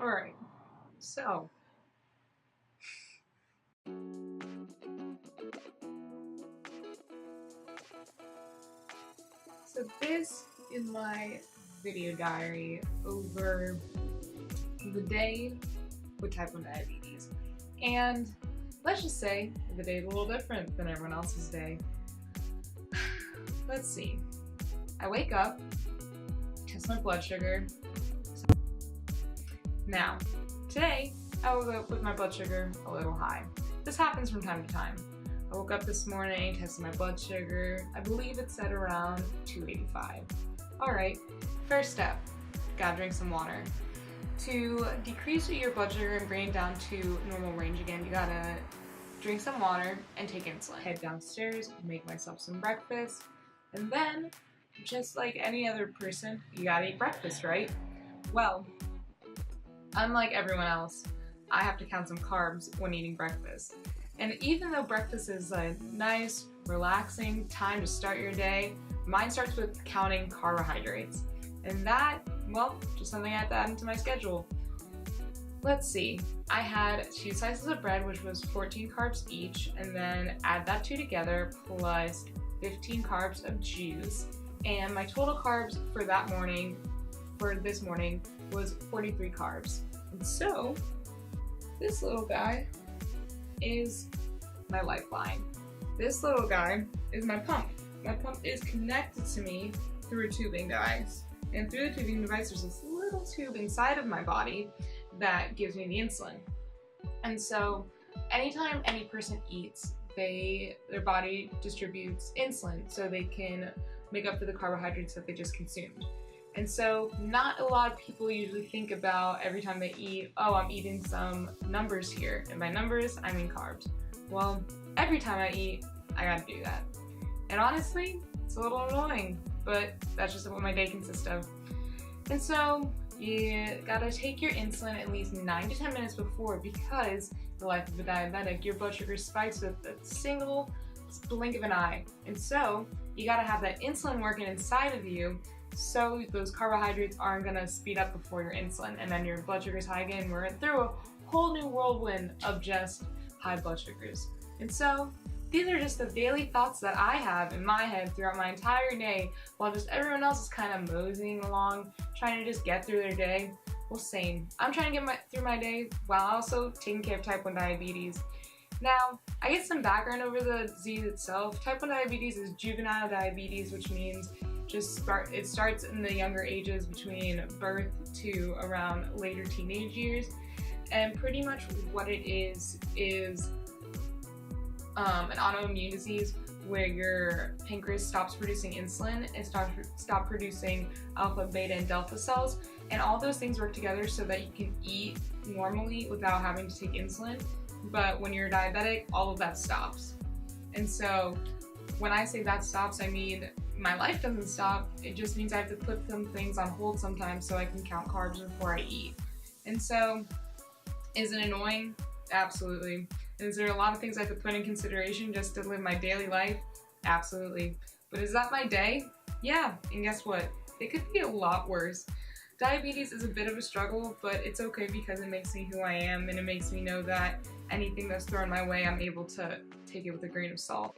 Alright, so this is my video diary over the day with type 1 diabetes. And let's just say the day is a little different than everyone else's day. Let's see. I wake up, test my blood sugar. Now, today I woke up with my blood sugar a little high. This happens from time to time. I woke up this morning, tested my blood sugar. I believe it's at around 285. Alright, first step, gotta drink some water. To decrease your blood sugar and bring it down to normal range again, you gotta drink some water and take insulin. Head downstairs, make myself some breakfast, and then, just like any other person, you gotta eat breakfast, right? Well, unlike everyone else, I have to count some carbs when eating breakfast. And even though breakfast is a nice, relaxing time to start your day, mine starts with counting carbohydrates. And that, well, just something I have to add into my schedule. Let's see, I had 2 slices of bread, which was 14 carbs each, and then add that 2 together, plus 15 carbs of juice. And my total carbs for that morning, for this morning, was 43 carbs. And so, this little guy is my lifeline. This little guy is my pump. My pump is connected to me through a tubing device. And through the tubing device, there's this little tube inside of my body that gives me the insulin. And so, anytime any person eats, their body distributes insulin so they can make up for the carbohydrates that they just consumed. And so not a lot of people usually think about every time they eat, oh, I'm eating some numbers here. And by numbers, I mean carbs. Well, every time I eat, I gotta do that. And honestly, it's a little annoying, but that's just what my day consists of. And so you gotta take your insulin at least 9 to 10 minutes before, because the life of a diabetic, your blood sugar spikes with a single blink of an eye. And so you gotta have that insulin working inside of you so those carbohydrates aren't gonna speed up before your insulin, and then your blood sugar's high again. We're through a whole new whirlwind of just high blood sugars. And so these are just the daily thoughts that I have in my head throughout my entire day, while just everyone else is kind of moseying along, trying to just get through their day. Well, same. I'm trying to get through my day while also taking care of type 1 diabetes. Now, I get some background over the disease itself. Type 1 diabetes is juvenile diabetes, which means it starts in the younger ages between birth to around later teenage years. And pretty much what it is an autoimmune disease where your pancreas stops producing insulin and stop producing alpha, beta, and delta cells. And all those things work together so that you can eat normally without having to take insulin. But when you're diabetic, all of that stops. And so when I say that stops, I mean my life doesn't stop. It just means I have to put some things on hold sometimes so I can count carbs before I eat. And so, is it annoying? Absolutely. Is there a lot of things I have to put in consideration just to live my daily life? Absolutely. But is that my day? Yeah, and guess what? It could be a lot worse. Diabetes is a bit of a struggle, but it's okay because it makes me who I am, and it makes me know that anything that's thrown my way, I'm able to take it with a grain of salt.